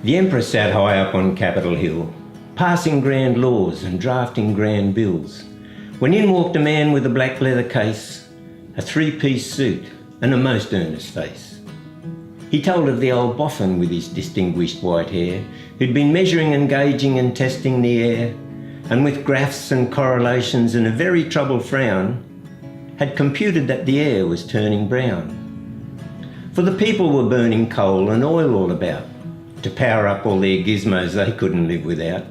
The Emperor sat high up on Capitol Hill, passing grand laws and drafting grand bills, when in walked a man with a black leather case, a three-piece suit and a most earnest face. He told of the old Boffin with his distinguished white hair, who'd been measuring and gauging and testing the air, and with graphs and correlations and a very troubled frown, had computed that the air was turning brown. For the people were burning coal and oil all about, to power up all their gizmos they couldn't live without,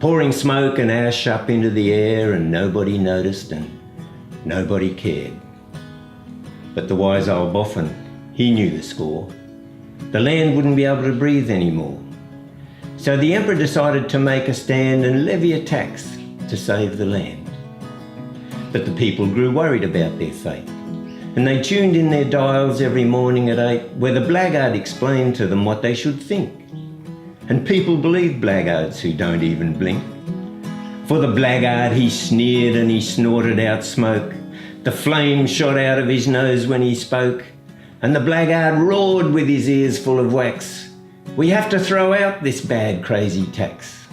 pouring smoke and ash up into the air, and nobody noticed and nobody cared. But the wise old Boffin, he knew the score. The land wouldn't be able to breathe anymore. So the Emperor decided to make a stand and levy a tax to save the land. But the people grew worried about their fate, and they tuned in their dials every morning at 8, where the Blaggard explained to them what they should think. And people believe blackguards who don't even blink. For the Blaggard, he sneered and he snorted out smoke. The flame shot out of his nose when he spoke, and the Blaggard roared with his ears full of wax, "We have to throw out this bad, crazy tax."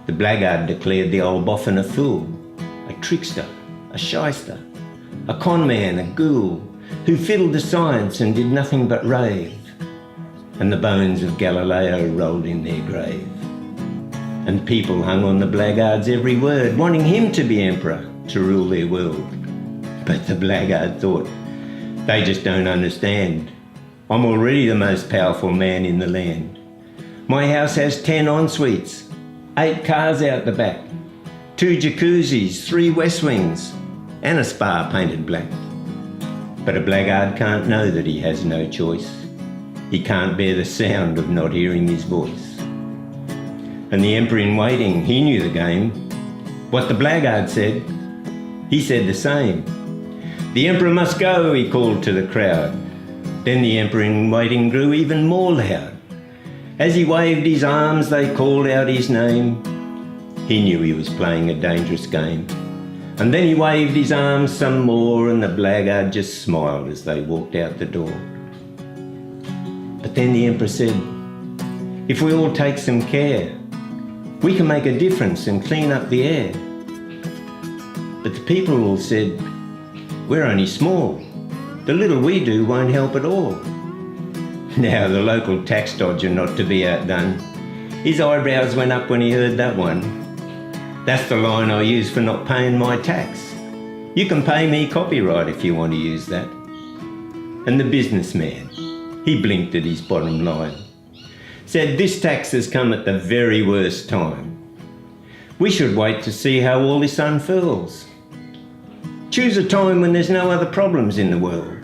The Blaggard declared the old Boffin a fool, a trickster, a shyster, a con man, a ghoul, who fiddled the science and did nothing but rave. And the bones of Galileo rolled in their grave. And people hung on the Blaggard's every word, wanting him to be emperor, to rule their world. But the Blaggard thought, they just don't understand. I'm already the most powerful man in the land. My house has 10 en-suites, 8 cars out the back, 2 jacuzzis, 3 west wings, and a spa painted black. But a Blaggard can't know that he has no choice. He can't bear the sound of not hearing his voice. And the Emperor in waiting, he knew the game. What the Blaggard said, he said the same. "The Emperor must go," he called to the crowd. Then the Emperor in waiting grew even more loud. As he waved his arms, they called out his name. He knew he was playing a dangerous game. And then he waved his arms some more, and the Blaggard just smiled as they walked out the door. But then the Emperor said, "If we all take some care, we can make a difference and clean up the air." But the people all said, "We're only small. The little we do won't help at all." Now the local tax dodger, not to be outdone, his eyebrows went up when he heard that one. "That's the line I use for not paying my tax. You can pay me copyright if you want to use that." And the businessman, he blinked at his bottom line, said, "This tax has come at the very worst time. We should wait to see how all this unfurls. Choose a time when there's no other problems in the world."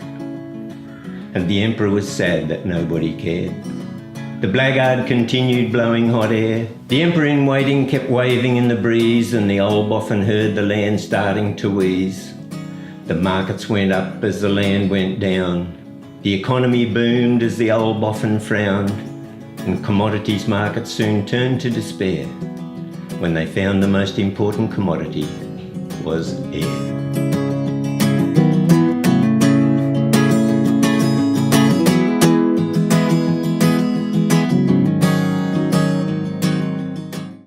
And the Emperor was sad that nobody cared. The Blaggard continued blowing hot air. The Emperor in waiting kept waving in the breeze, and the old Boffin heard the land starting to wheeze. The markets went up as the land went down. The economy boomed as the old Boffin frowned, and commodities markets soon turned to despair when they found the most important commodity was air.